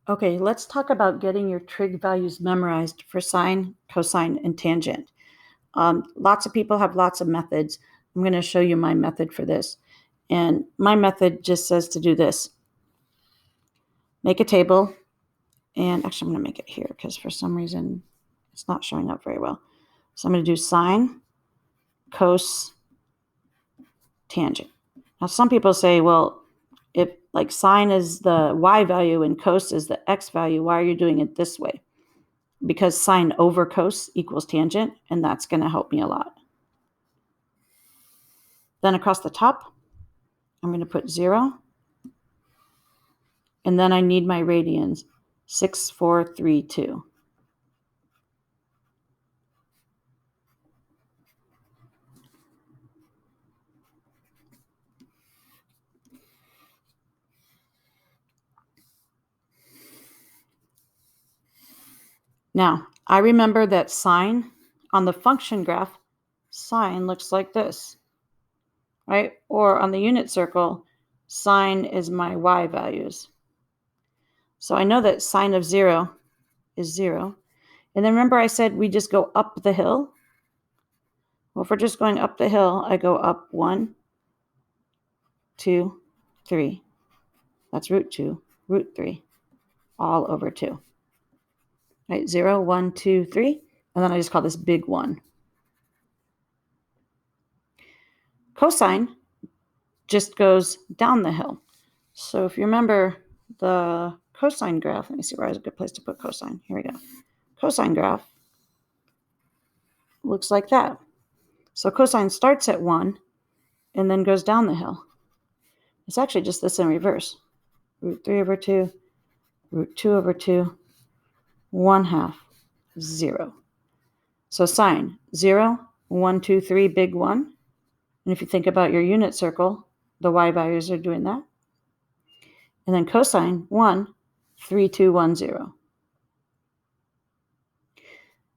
Okay, let's talk about getting your trig values memorized for sine, cosine, and tangent. Lots of people have lots of methods. I'm going to show you my method for this. And my method just says to do this. Make a table. And actually, I'm going to make it here because for some reason it's not showing up very well. So I'm going to do sine, cos, tangent. Now, some people say, well, if like sine is the y value and cos is the x value, why are you doing it this way? Because sine over cos equals tangent, and that's going to help me a lot. Then across the top, I'm going to put 0. And then I need my radians, 6, 4, 3, 2. Now, I remember that sine on the function graph, sine looks like this, right? Or on the unit circle, sine is my y values. So I know that sine of 0 is 0. And then remember I said we just go up the hill? Well, if we're just going up the hill, I go up 1, 2, 3. That's root 2, root 3, all over 2. Right, 0, 1, 2, 3. And then I just call this big 1. Cosine just goes down the hill. So if you remember the cosine graph, let me see where is a good place to put cosine. Here we go. Cosine graph looks like that. So cosine starts at 1 and then goes down the hill. It's actually just this in reverse. Root 3 over 2, root 2 over 2, 1/2, 0. So sine, 0, 1, 2, 3, big 1. And if you think about your unit circle, the y values are doing that. And then cosine, 1, 3, 2, 1, 0.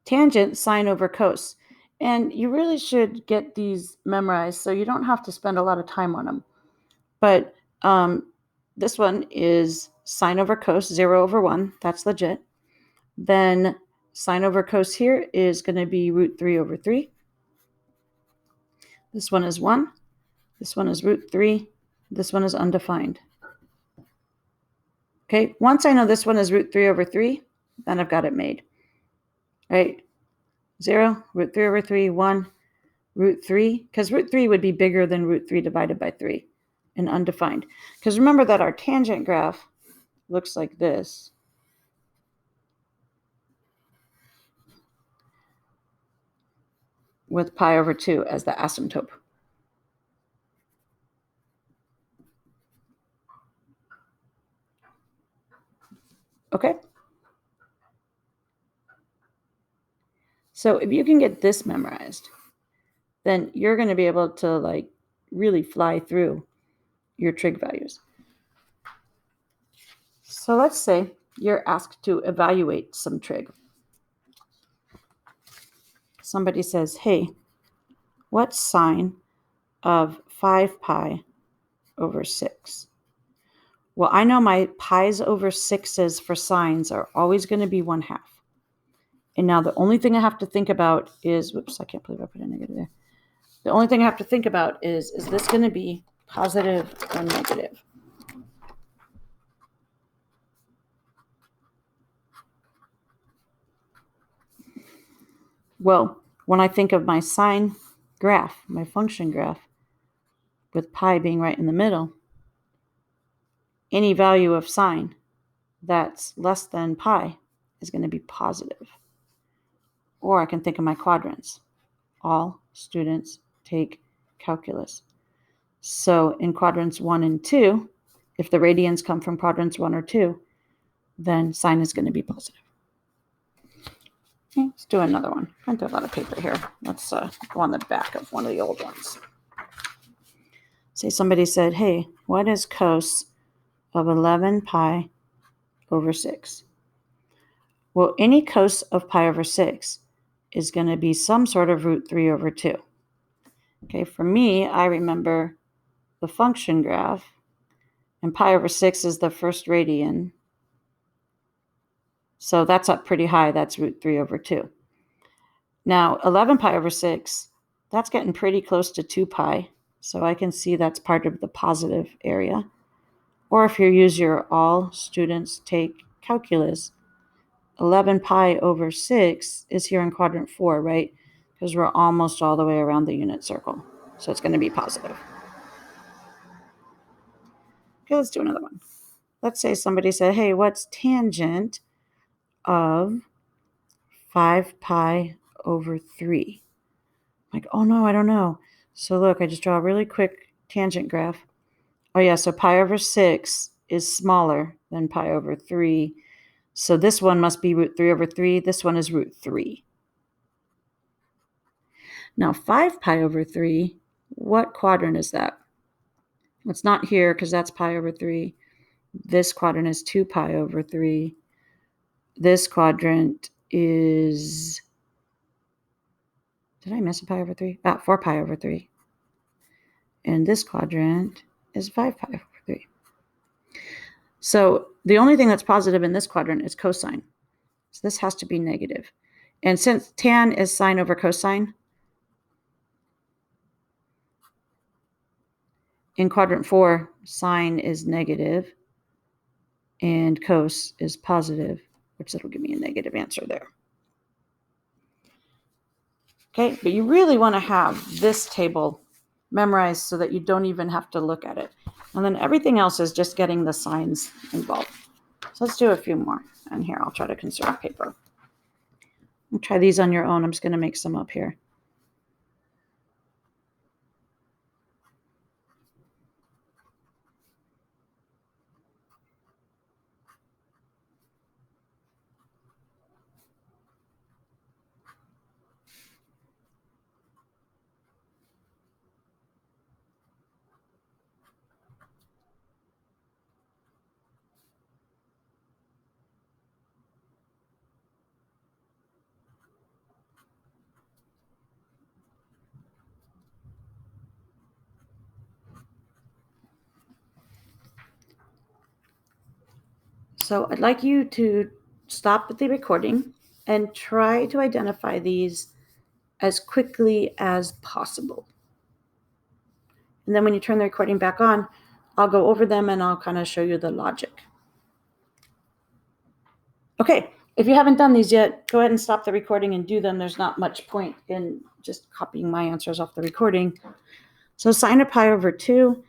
Tangent, sine over cos. And you really should get these memorized so you don't have to spend a lot of time on them. But this one is sine over cos, 0 over 1. That's legit. Then sine over cos here is going to be root 3 over 3. This one is 1. This one is root 3. This one is undefined. Okay, once I know this one is root 3 over 3, then I've got it made. Right? 0, root 3 over 3, 1, root 3, because root 3 would be bigger than root 3 divided by 3, and undefined. Because remember that our tangent graph looks like this. With pi over 2 as the asymptote. Okay? So if you can get this memorized, then you're going to be able to like really fly through your trig values. So let's say you're asked to evaluate some trig. Somebody says, hey, what's sine of 5 pi over 6? Well, I know my pi's over 6's for sines are always going to be 1/2. And now the only thing I have to think about is, whoops, I can't believe I put a negative there. The only thing I have to think about is this going to be positive or negative? Well, when I think of my sine graph, my function graph, with pi being right in the middle, any value of sine that's less than pi is going to be positive. Or I can think of my quadrants. All students take calculus. So in quadrants 1 and 2, if the radians come from quadrants 1 or 2, then sine is going to be positive. Okay, let's do another one. I have a lot of paper here. Let's go on the back of one of the old ones. Say somebody said, hey, what is cos of 11 pi over 6? Well, any cos of pi over 6 is going to be some sort of root 3 over 2. Okay, for me, I remember the function graph, and pi over 6 is the first radian. So that's up pretty high. That's root 3 over 2. Now, 11 pi over 6, that's getting pretty close to 2 pi. So I can see that's part of the positive area. Or if you use your all students take calculus, 11 pi over 6 is here in quadrant 4, right? Because we're almost all the way around the unit circle. So it's going to be positive. Okay, let's do another one. Let's say somebody said, hey, what's tangent of 5 pi over 3? Like, oh no, I don't know. So look, I just draw a really quick tangent graph. Oh yeah, so pi over 6 is smaller than pi over 3. So this one must be root 3 over 3. This one is root 3. Now 5 pi over 3, what quadrant is that? It's not here because that's pi over 3. This quadrant is 2 pi over 3. This quadrant is, did I miss a pi over 3? 4 pi over 3. And this quadrant is 5 pi over 3. So the only thing that's positive in this quadrant is cosine. So this has to be negative. And since tan is sine over cosine, in quadrant 4, sine is negative and cos is positive, which that'll give me a negative answer there. Okay, but you really want to have this table memorized so that you don't even have to look at it. And then everything else is just getting the signs involved. So let's do a few more. And here, I'll try to conserve paper. I'll try these on your own. I'm just going to make some up here. So I'd like you to stop the recording and try to identify these as quickly as possible. And then when you turn the recording back on, I'll go over them and I'll kind of show you the logic. Okay, if you haven't done these yet, go ahead and stop the recording and do them. There's not much point in just copying my answers off the recording. So sine of pi over 2,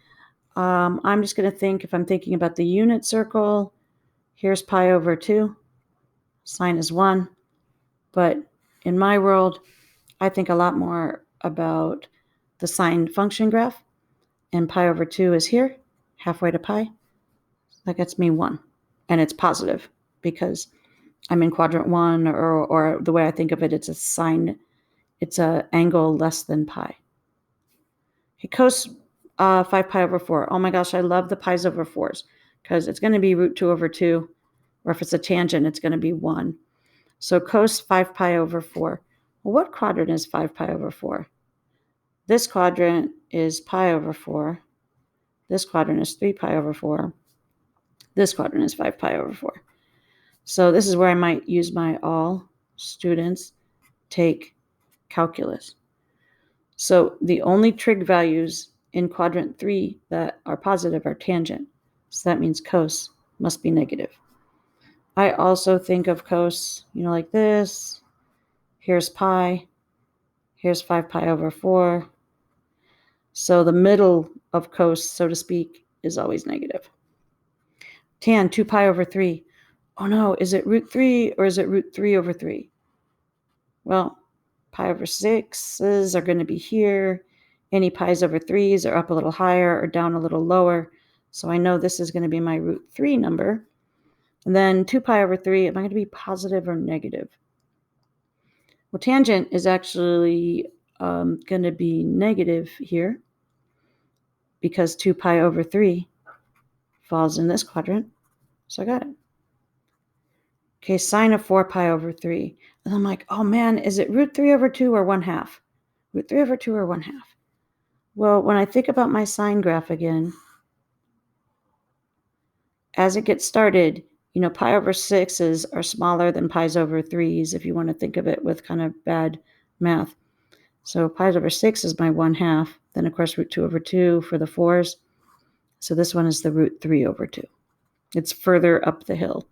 I'm just going to think, if I'm thinking about the unit circle, here's pi over 2, sine is 1. But in my world, I think a lot more about the sine function graph. And pi over 2 is here, halfway to pi. That gets me 1. And it's positive because I'm in quadrant 1, or the way I think of it, it's a sine, it's an angle less than pi. Okay, cos 5 pi over 4. Oh my gosh, I love the pi's over 4s because it's going to be root 2 over 2, or if it's a tangent, it's going to be 1. So cos 5 pi over 4. Well, what quadrant is 5 pi over 4? This quadrant is pi over 4. This quadrant is 3 pi over 4. This quadrant is 5 pi over 4. So this is where I might use my all students take calculus. So the only trig values in quadrant 3 that are positive are tangent. So that means cos must be negative. I also think of cos, like this. Here's pi. Here's 5 pi over 4. So the middle of cos, so to speak, is always negative. Tan, 2 pi over 3. Oh no, is it root 3 or is it root 3 over 3? Well, pi over 6s are going to be here. Any pi's over 3s are up a little higher or down a little lower. So I know this is going to be my root 3 number. And then 2 pi over 3, am I going to be positive or negative? Well, tangent is actually going to be negative here because 2 pi over 3 falls in this quadrant. So I got it. Okay, sine of 4 pi over 3. And I'm like, oh man, is it root 3 over 2 or 1/2? Root 3 over 2 or 1/2? Well, when I think about my sine graph again, as it gets started, pi over 6s are smaller than pi's over 3s if you want to think of it with kind of bad math. So pi over 6 is my 1/2. Then, of course, root 2 over 2 for the 4s. So this one is the root 3 over 2. It's further up the hill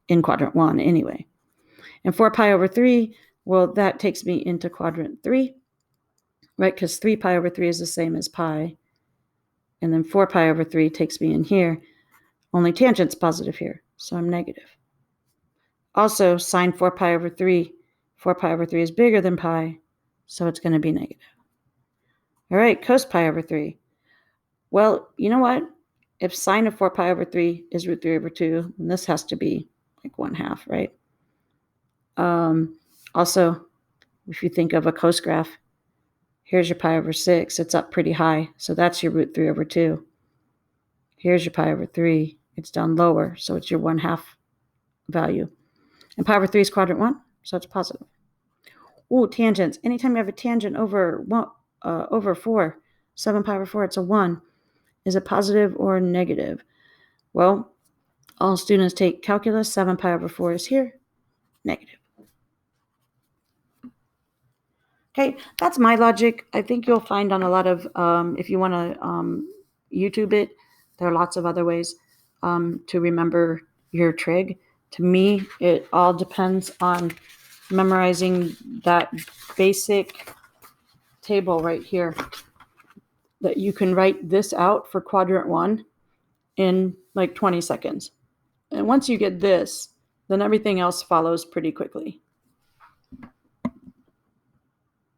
in quadrant 1 anyway. And 4 pi over 3, well, that takes me into quadrant 3, right? Because 3 pi over 3 is the same as pi. And then 4 pi over 3 takes me in here. Only tangent's positive here, so I'm negative. Also, sine 4 pi over 3. 4 pi over 3 is bigger than pi, so it's going to be negative. All right, cos pi over 3. Well, you know what? If sine of 4 pi over 3 is root 3 over 2, then this has to be like 1/2, right? Also, if you think of a cos graph, here's your pi over 6. It's up pretty high, so that's your root 3 over 2. Here's your pi over 3. It's down lower, so it's your 1/2 value. And pi over 3 is quadrant 1, so it's positive. Ooh, tangents. Anytime you have a tangent over 4, 7 pi over 4, it's a 1. Is it positive or negative? Well, all students take calculus. 7 pi over 4 is here, negative. Okay, that's my logic. I think you'll find on a lot of, if you want to YouTube it, there are lots of other ways to remember your trig. To me, it all depends on memorizing that basic table right here, that you can write this out for quadrant 1 in like 20 seconds. And once you get this, then everything else follows pretty quickly.